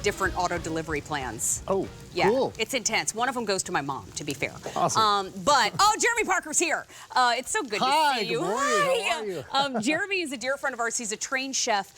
different auto delivery plans. Oh, yeah, cool. It's intense. One of them goes to my mom, to be fair. Awesome. Oh, Jeremy Parker's here. It's so good to see you. Good morning. How are you? Jeremy is a dear friend of ours. He's a trained chef.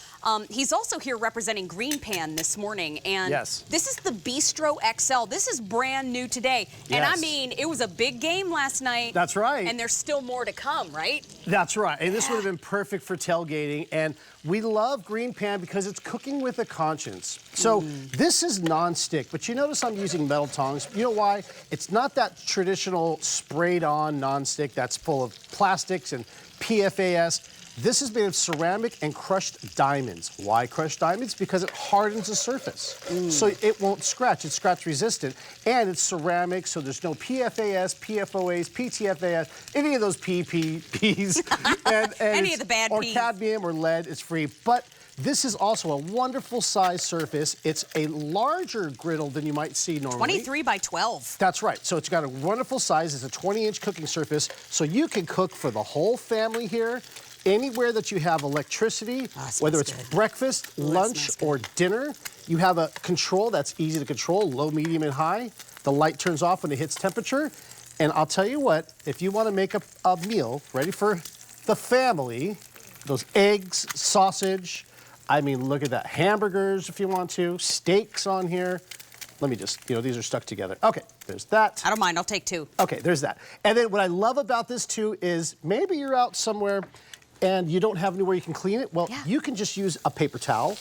He's also here representing GreenPan this morning. And yes. This is the Bistro XL. This is brand new today. Yes. And I mean, it was a big game last night. That's right. And there's still more to come, right? That's right. And this would have been perfect for tailgating. And we love GreenPan because it's cooking with a conscience. So this is non-stick, but you notice I'm using metal tongs. You know why? It's not that traditional sprayed-on non-stick that's full of plastics and PFAS. This is made of ceramic and crushed diamonds. Why crushed diamonds? Because it hardens the surface. So it won't scratch. It's scratch resistant. And it's ceramic, so there's no PFAS, PFOAs, PTFAS, any of those PPPs. and any of the bad or Ps. cadmium or lead, it's free. But this is also a wonderful size surface. It's a larger griddle than you might see normally. 23 by 12. That's right. So it's got a wonderful size. It's a 20-inch cooking surface. So you can cook for the whole family here. Anywhere that you have electricity, whether it's breakfast, lunch, or dinner, you have a control that's easy to control, low, medium, and high. The light turns off when it hits temperature. And I'll tell you what, if you want to make a meal ready for the family, those eggs, sausage, I mean, look at that. Hamburgers, if you want to, steaks on here. Let me just, these are stuck together. Okay, there's that. I don't mind, I'll take two. Okay, there's that. And then what I love about this too is maybe you're out somewhere and you don't have anywhere you can clean it. Well, you can just use a paper towel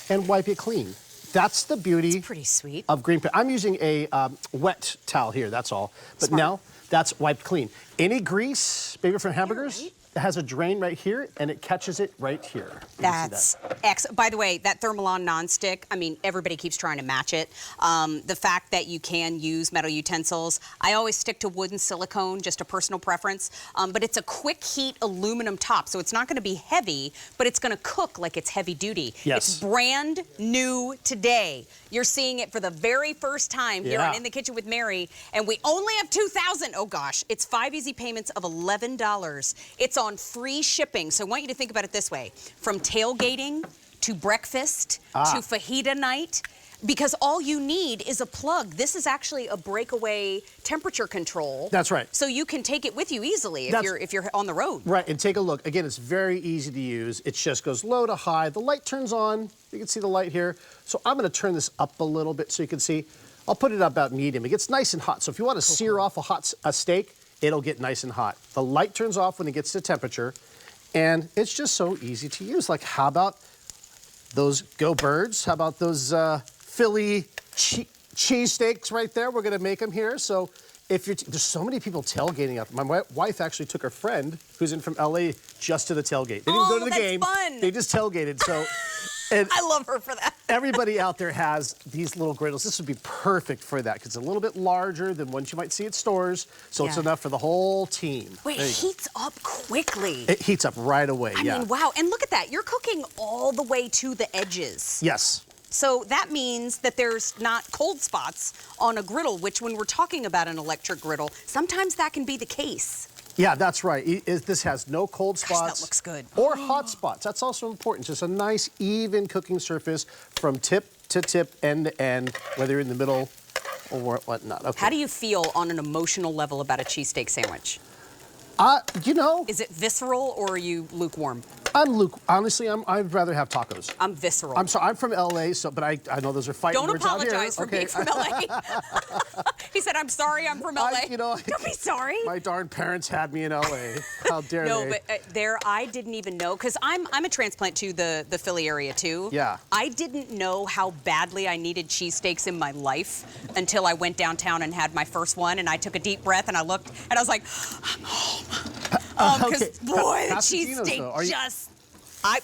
and wipe it clean. That's the beauty. That's pretty sweet. Of GreenPan. I'm using a wet towel here, that's all. But Smart. now that's wiped clean. Any grease, maybe from hamburgers, it has a drain right here, and it catches it right here. That's excellent. By the way, that Thermalon nonstick, I mean, everybody keeps trying to match it. The fact that you can use metal utensils, I always stick to wood and silicone, just a personal preference. But it's a quick heat aluminum top, so it's not going to be heavy, but it's going to cook like it's heavy duty. Yes. It's brand new today. You're seeing it for the very first time here on In the Kitchen with Mary, and we only have 2,000. Oh gosh, it's 5 easy payments of $11. It's on free shipping, so I want you to think about it this way. From tailgating to breakfast to fajita night, because all you need is a plug. This is actually a breakaway temperature control. That's right. So you can take it with you easily if you're on the road. Right, and take a look. Again, it's very easy to use. It just goes low to high. The light turns on. You can see the light here. So I'm going to turn this up a little bit so you can see. I'll put it about medium. It gets nice and hot. So if you want to sear off a steak, it'll get nice and hot. The light turns off when it gets to temperature, and it's just so easy to use. Like, how about those Go Birds? How about those Philly cheesesteaks right there? We're going to make them here. So if you're there's so many people tailgating out there. My wife actually took her friend who's in from LA just to the tailgate. They didn't go to the game. Fun. They just tailgated. So and I love her for that. everybody out there has these little griddles. This would be perfect for that because it's a little bit larger than ones you might see at stores. So it's enough for the whole team. Wait, it heats up quickly. It heats up right away, I mean, wow. And look at that. You're cooking all the way to the edges. Yes. So that means that there's not cold spots on a griddle, which when we're talking about an electric griddle, sometimes that can be the case. Yeah, that's right. This has no cold spots. Gosh, that looks good. Or hot spots. That's also important. Just a nice, even cooking surface from tip to tip, end to end, whether you're in the middle or whatnot. Okay. How do you feel on an emotional level about a cheesesteak sandwich? Is it visceral or are you lukewarm? Honestly, I'd rather have tacos. I'm visceral. I'm sorry, I'm from LA, but I know those are fighting words out here. Don't apologize for being from LA. He said, I'm sorry, I'm from LA. Don't be sorry. My darn parents had me in LA. How dare they? No, but I didn't even know, because I'm a transplant to the Philly area too. Yeah. I didn't know how badly I needed cheesesteaks in my life until I went downtown and had my first one, and I took a deep breath and I looked and I was like, I'm home. Because boy, the cheesesteak just...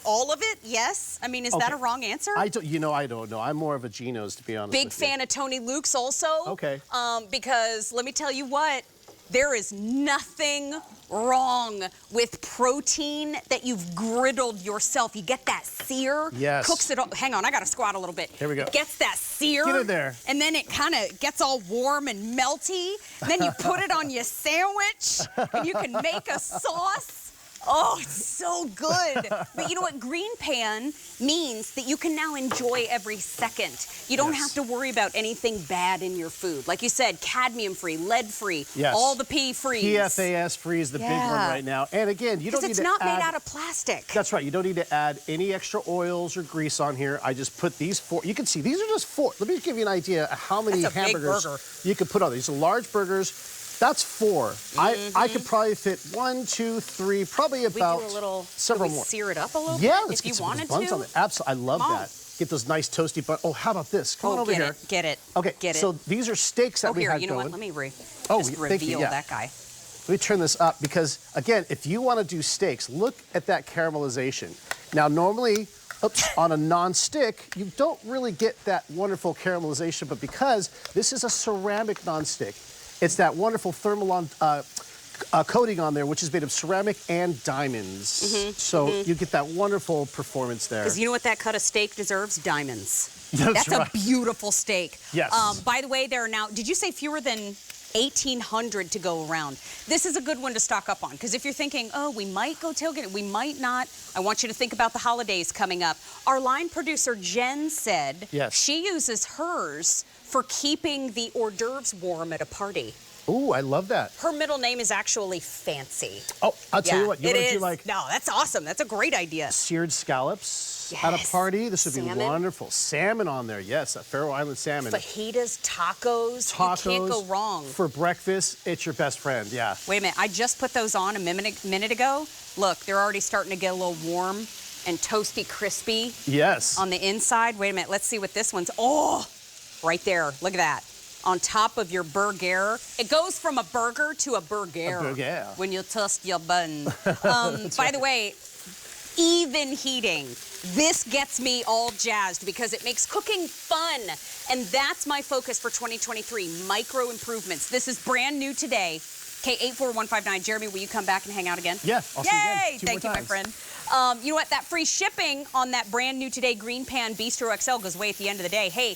all of it, yes. I mean, is that a wrong answer? I don't know. I'm more of a Geno's, to be honest with you. Big fan of Tony Luke's also. Okay. Because let me tell you what, there is nothing wrong with protein that you've griddled yourself. You get that sear. Yes. Cooks it all. Hang on, I got to squat a little bit. Here we go. It gets that sear. Get in there. And then it kind of gets all warm and melty. And then you put it on your sandwich, and you can make a sauce. Oh, it's so good. But you know what? GreenPan means that you can now enjoy every second. You don't have to worry about anything bad in your food. Like you said, cadmium-free, lead-free, all the P-free. PFAS-free is the big one right now. And again, you don't need to it's not made out of plastic. That's right. You don't need to add any extra oils or grease on here. I just put these 4. You can see, these are just 4. Let me give you an idea of how many hamburgers you could put on. These are large burgers. That's 4. I could probably fit 1, 2, 3, probably about several more. Sear it up a little bit? If you wanted buns on it. Absolutely. I love that. Get those nice toasty buns. Oh, how about this? Come on over here. Get it. Okay, get it. So these are steaks that we have you know going. what? Let me just reveal that guy. Let me turn this up because, again, if you want to do steaks, look at that caramelization. Now, normally, on a non-stick, you don't really get that wonderful caramelization, but because this is a ceramic non-stick, it's that wonderful thermal coating on there, which is made of ceramic and diamonds. So you get that wonderful performance there. Because you know what that cut of steak deserves? Diamonds. That's right. A beautiful steak. Yes. By the way, there are now, did you say fewer than 1,800 to go around? This is a good one to stock up on, because if you're thinking, oh, we might go tailgating, we might not, I want you to think about the holidays coming up. Our line producer, Jen, said she uses hers for keeping the hors d'oeuvres warm at a party. Ooh, I love that. Her middle name is actually Fancy. Oh, I'll tell you what. You it do like no, that's awesome. That's a great idea. Seared scallops at a party. This would be wonderful. Salmon on there. Yes, that Faroe Island salmon. Fajitas, tacos. You can't go wrong. For breakfast, it's your best friend. Yeah. Wait a minute. I just put those on a minute ago. Look, they're already starting to get a little warm and toasty, crispy. Yes. On the inside. Wait a minute. Let's see what this one's. Oh, right there. Look at that. On top of your burger. It goes from a burger to a burger. When you toast your bun. By the way, even heating. This gets me all jazzed because it makes cooking fun. And that's my focus for 2023, micro improvements. This is brand new today. K84159. Jeremy, will you come back and hang out again? Yeah, I'll see you again. Thank you, my friend. You know what? That free shipping on that brand new today GreenPan Bistro XL goes away at the end of the day. Hey,